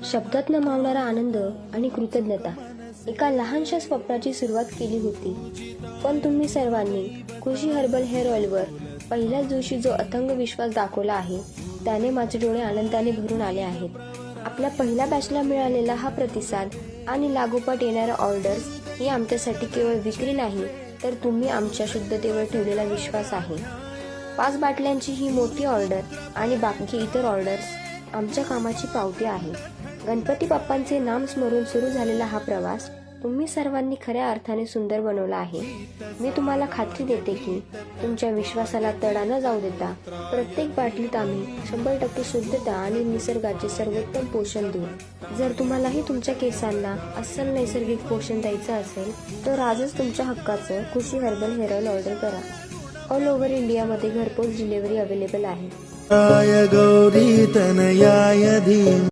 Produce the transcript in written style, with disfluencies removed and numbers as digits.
शब्दात न मावणारा आनंद आणि कृतज्ञता. एका लहानशा स्वप्नाची सुरुवात केली होती, पण तुम्ही सर्वांनी कृषी हर्बल हेअर ऑइलवर पहिल्याच दिवशी जो अथंग विश्वास दाखवला आहे, त्याने माझे डोळे आनंदाने भरून आले आहेत. आपल्या पहिल्या बॅचला मिळालेला हा प्रतिसाद आणि लागोपाठ येणाऱ्या ऑर्डर्स ही आमच्यासाठी केवळ विक्री नाही, तर तुम्ही आमच्या शुद्धतेवर ठेवलेला विश्वास आहे. 5 बाटल्यांची ही मोठी ऑर्डर आणि बाकी इतर ऑर्डर्स आमच्या कामाची पावती आहे. गणपती बाप्पांचे नाम स्मरून सुरू झालेला हा प्रवास तुम्ही सर्वांनी खऱ्या अर्थाने सुंदर बनवला आहे. मी तुम्हाला खात्री देते की तुमच्या विश्वासाला तडा न जाऊ देता प्रत्येक बाटलीत आम्ही 100% शुद्धता आणि निसर्गाचे सर्वोत्तम पोषण देऊ. जर तुम्हालाही तुमच्या केसांना अस्सल नैसर्गिक पोषण द्यायचं असेल तर आजच तुमच्या हक्काचं कृषी हर्बल हेअर ऑइल ऑर्डर करा. ऑल ओव्हर इंडियामध्ये घरपोच डिलिव्हरी अवेलेबल आहे. गौरी तनयाय धीम